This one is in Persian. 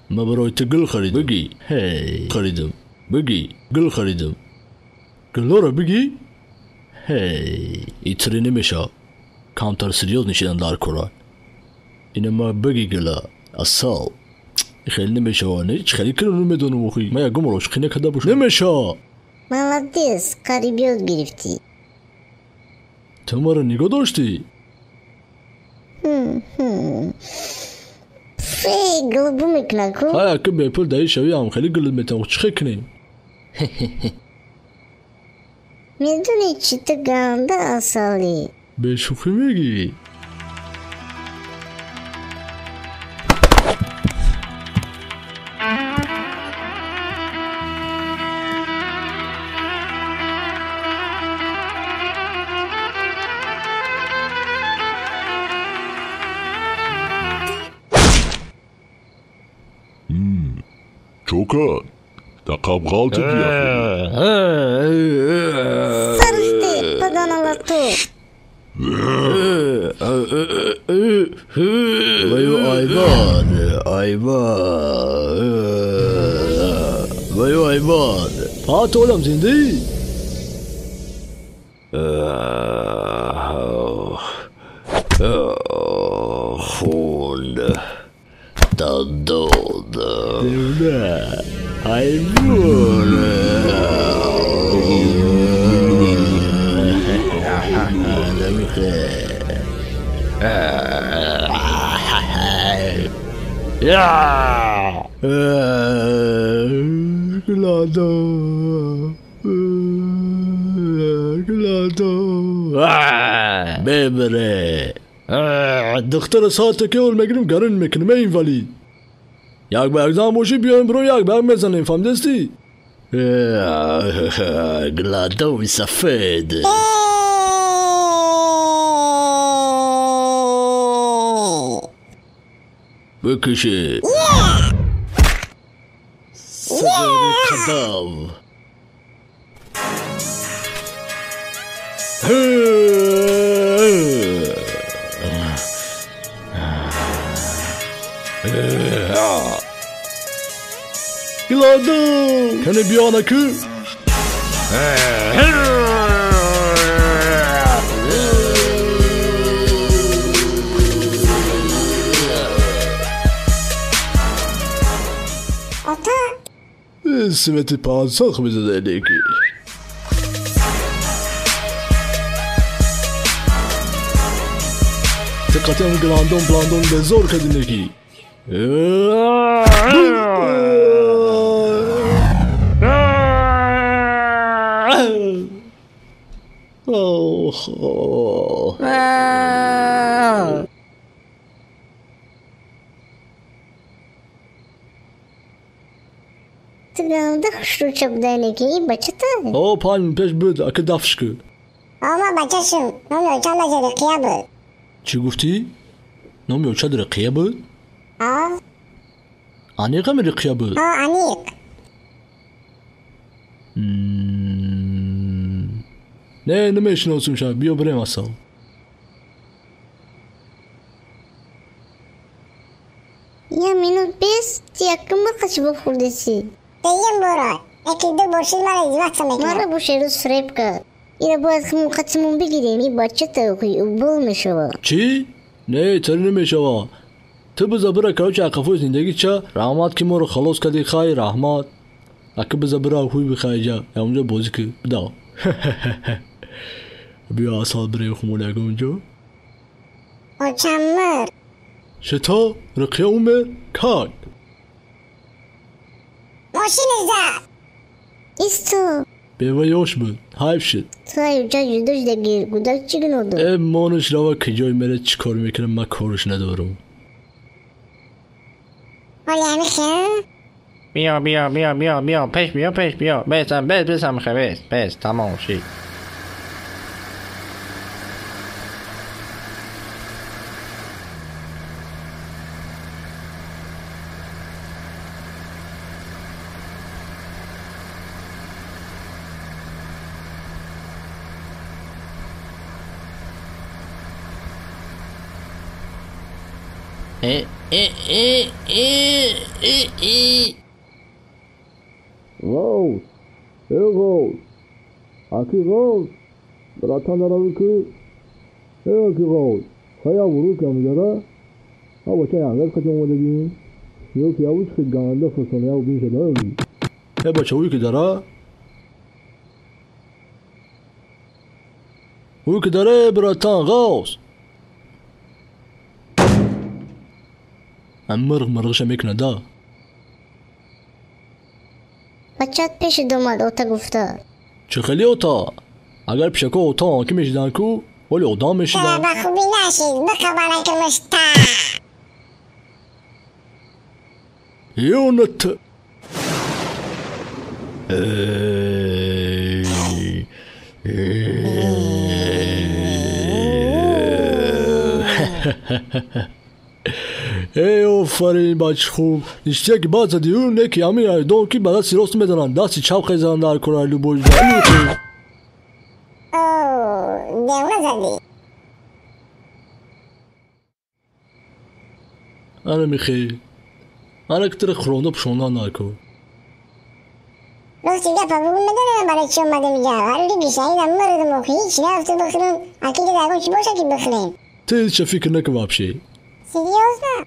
من برای تو گل خریدم بگی هی خریدم بگی گل خریدم گلا رو بگی هی ایتری نمیشه کانتر سریوز نشیدن در کورا اینه ما بگی گلا اصال خیلی نمیشه وانه هیچ خیلی کنه نمیدونم اخی من یکم روش خینه کده باشه نمیشه Молодец, карибет گرفتی. تو ما رو نگاه داشتی فی قلبو میکنه کو های که به پل دایی شوی هم خیلی گلت میتونم چه کنیم میدونی چی تو گنده اصالی به شوخی میگی Joker, da kam Raute dir. Sarıstı padanalatı Vay ayban ayban Vay ayban Hat oğlum zindi Hund Dadod Devne Hayvan Ya Glado Glado Bebre دختر ساعت که اول میگیریم گرن میکنیم این ولی یک به اگزام باشی بیایم برو یک به میزنیم فهم دستی گلادوی سفید بکشه صغیر قدام Glado Kan du bjørne ku? Ata Sveti pansak bize de neki Dikkatim glandon blandon de zor kadıneki تو گنده خوش رو چپ دینه که این بچه تا او پان پیش بود اکه دفش که اما بچه شو نمیو چند بچه رقیه بود چی گفتی؟ نامی اوچه در رقیه بود؟ انیقه می رقیه بود؟ انیق نه نمیشناسم شب بیا بریم اصلا یا minut biz yakın mı kaçıp buradası? Deyim Bora. Ekilde boşulmara izvatsa Mara bu şeru srepka. Yine bu adamın kaçımın bir gireyim. İyi bahçe tavuğu bulmuş o. چی؟ نه تر نمیشوا تو بذار برا کوچه اقفو زندگی چه رحمت که ما رو خلاص کردی خواهی رحمت اکه بذار برا خوی بخواهی جا یا اونجا بازی که بدا بیا اصال برای خمول اگه اونجا O çamur. شتا رقیه اومر کار Maşinize. İsto. بیوه یاش بود حیف شد Hayır can yüzde de gir. Gudak çıkın oldu. امانش روا کجای میره چی کار میکنه من کارش ندارم Öyle mi ki? بیا پیش بیا بس خبیز بس تمام شد Raus! Hör raus! Aki raus! Bratан araviki! Hör aki raus! Khaya vuru kya mujara? Ha bacha yangar kachon wadegi. Yo kya uch ke ganda fasone au bin shada hogi. Hey bacha uy ki dara? Uy ki dara bratan raus! مرغ شمک ندا بچت پیش دومد اوتا گفته چه خیلی اوتا اگر پیشکو اوتا که میشدن کو ولی اودا میشدن با خوبی نشید بخبرن که مشتا یونت ای آفرین بچه خوب نشتیه که باز دیون نکی همین ایدون که بغل سیراست میدنن دستی چپ خیزن در کرایلو بوجدن اوه دیونه زدی انا میخی انا کتر خرونده پشوندن نکو راستی گفت بگو میدونم برای چی اومده میگه هر دیگه شهیدم مردم و هیچ نفته بخورم اکی که درگون چی باشه که بخوریم تو هیچ فکر نکن بابشی سیریوز نه